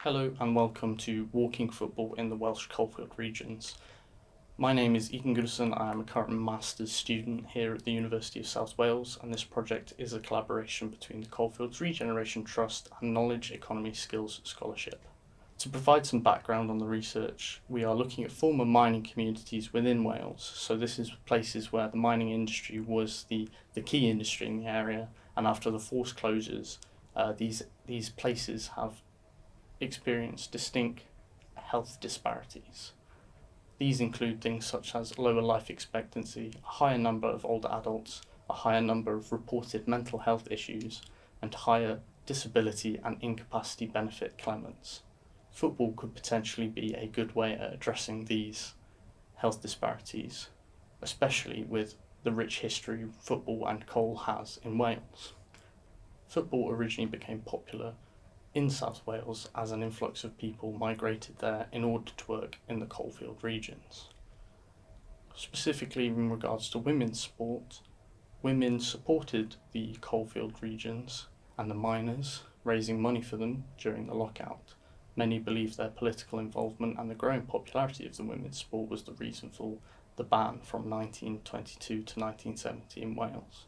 Hello and welcome to Walking Football in the Welsh Coalfield regions. My name is Egan Goodsion. I am a current Masters student here at the University of South Wales, and this project is a collaboration between the Coalfields Regeneration Trust and Knowledge Economy Skills Scholarship. To provide some background on the research, we are looking at former mining communities within Wales. So this is places where the mining industry was the key industry in the area, and after the forced closures, these places have experience distinct health disparities. These include things such as lower life expectancy, a higher number of older adults, a higher number of reported mental health issues, and higher disability and incapacity benefit claimants. Football could potentially be a good way at addressing these health disparities, especially with the rich history football and coal has in Wales. Football originally became popular in South Wales as an influx of people migrated there in order to work in the coalfield regions. Specifically in regards to women's sport, women supported the coalfield regions and the miners, raising money for them during the lockout. Many believe their political involvement and the growing popularity of the women's sport was the reason for the ban from 1922 to 1970 in Wales.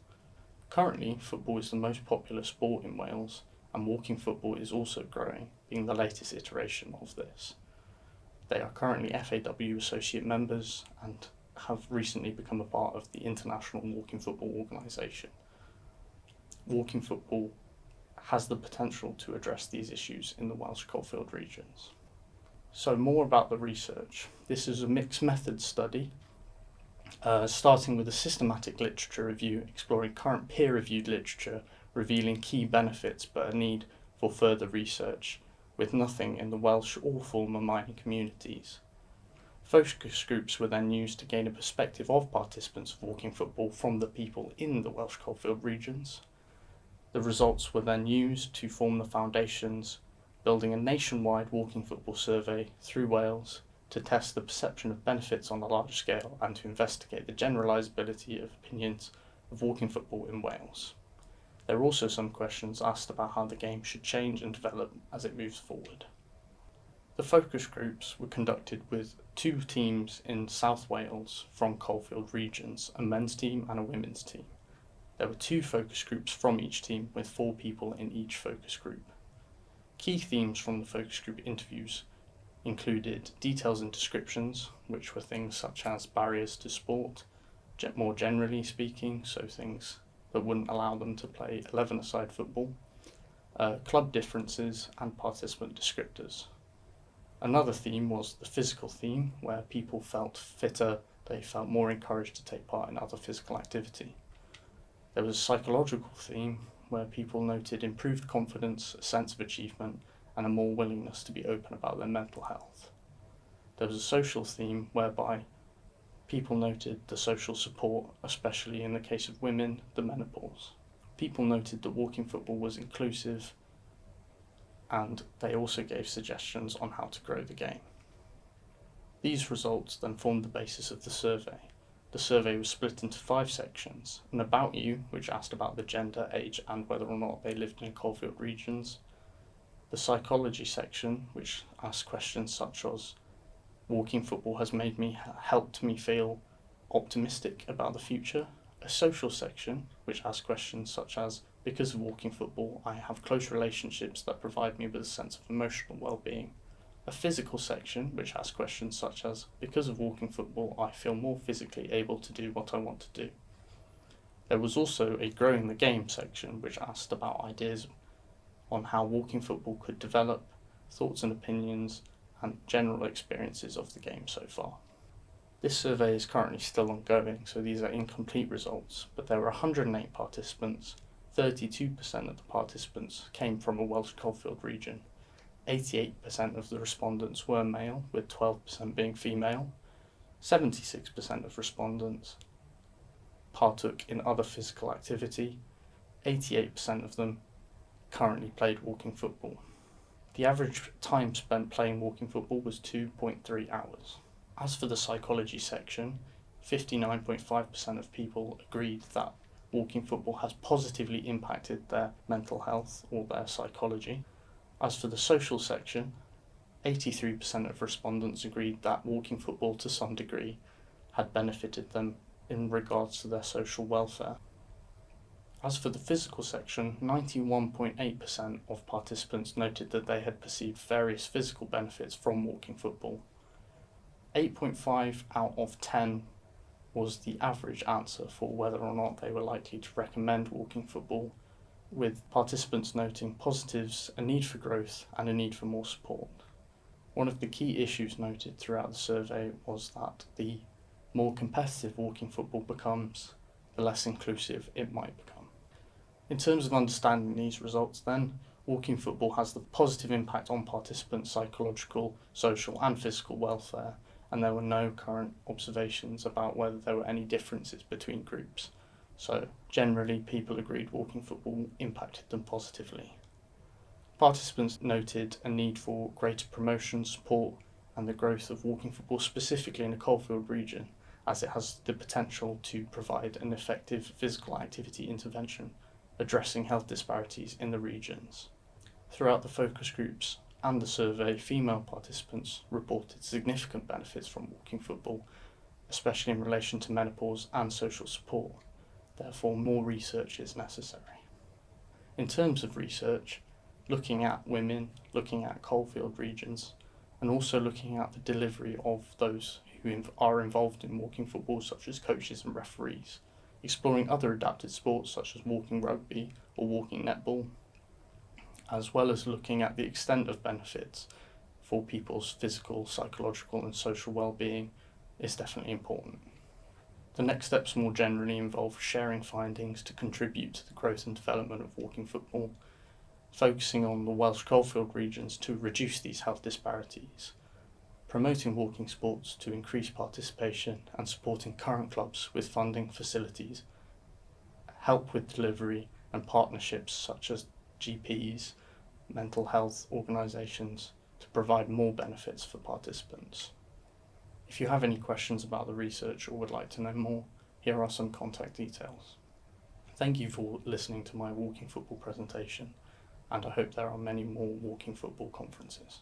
Currently, football is the most popular sport in Wales, and walking football is also growing, being the latest iteration of this. They are currently FAW associate members and have recently become a part of the International Walking Football Organisation. Walking football has the potential to address these issues in the Welsh Coalfield regions. So more about the research. This is a mixed method study, starting with a systematic literature review exploring current peer-reviewed literature revealing key benefits but a need for further research, with nothing in the Welsh or former mining communities. Focus groups were then used to gain a perspective of participants of walking football from the people in the Welsh Coalfield regions. The results were then used to form the foundations, building a nationwide walking football survey through Wales to test the perception of benefits on a large scale and to investigate the generalisability of opinions of walking football in Wales. There are also some questions asked about how the game should change and develop as it moves forward. The focus groups were conducted with 2 teams in South Wales from coalfield regions, a men's team and a women's team. There were 2 focus groups from each team with 4 people in each focus group. Key themes from the focus group interviews included details and descriptions, which were things such as barriers to sport, more generally speaking, so things that wouldn't allow them to play 11-a-side football, club differences and participant descriptors. Another theme was the physical theme, where people felt fitter, they felt more encouraged to take part in other physical activity. There was a psychological theme, where people noted improved confidence, a sense of achievement, and a more willingness to be open about their mental health. There was a social theme, whereby people noted the social support, especially in the case of women, the menopause. People noted that walking football was inclusive, and they also gave suggestions on how to grow the game. These results then formed the basis of the survey. The survey was split into 5 sections: an about you, which asked about the gender, age, and whether or not they lived in coalfield regions; the psychology section, which asked questions such as, walking football has helped me feel optimistic about the future; a social section, which asked questions such as, because of walking football, I have close relationships that provide me with a sense of emotional well-being; a physical section, which asked questions such as, because of walking football, I feel more physically able to do what I want to do. There was also a growing the game section, which asked about ideas on how walking football could develop, thoughts and opinions, and general experiences of the game so far. This survey is currently still ongoing, so these are incomplete results, but there were 108 participants. 32% of the participants came from a Welsh Coalfield region. 88% of the respondents were male, with 12% being female. 76% of respondents partook in other physical activity. 88% of them currently played walking football. The average time spent playing walking football was 2.3 hours. As for the psychology section, 59.5% of people agreed that walking football has positively impacted their mental health or their psychology. As for the social section, 83% of respondents agreed that walking football to some degree had benefited them in regards to their social welfare. As for the physical section, 91.8% of participants noted that they had perceived various physical benefits from walking football. 8.5 out of 10 was the average answer for whether or not they were likely to recommend walking football, with participants noting positives, a need for growth and a need for more support. One of the key issues noted throughout the survey was that the more competitive walking football becomes, the less inclusive it might become. In terms of understanding these results then, walking football has the positive impact on participants' psychological, social and physical welfare, and there were no current observations about whether there were any differences between groups. So generally people agreed walking football impacted them positively. Participants noted a need for greater promotion, support and the growth of walking football specifically in the Coalfield region, as it has the potential to provide an effective physical activity intervention addressing health disparities in the regions. Throughout the focus groups and the survey, female participants reported significant benefits from walking football, especially in relation to menopause and social support. Therefore, more research is necessary. In terms of research, looking at women, looking at coalfield regions, and also looking at the delivery of those who are involved in walking football, such as coaches and referees, exploring other adapted sports such as walking rugby or walking netball, as well as looking at the extent of benefits for people's physical, psychological and social well-being is definitely important. The next steps more generally involve sharing findings to contribute to the growth and development of walking football, focusing on the Welsh Coalfield regions to reduce these health disparities, promoting walking sports to increase participation and supporting current clubs with funding, facilities, help with delivery and partnerships such as GPs, mental health organisations to provide more benefits for participants. If you have any questions about the research or would like to know more, here are some contact details. Thank you for listening to my walking football presentation, and I hope there are many more walking football conferences.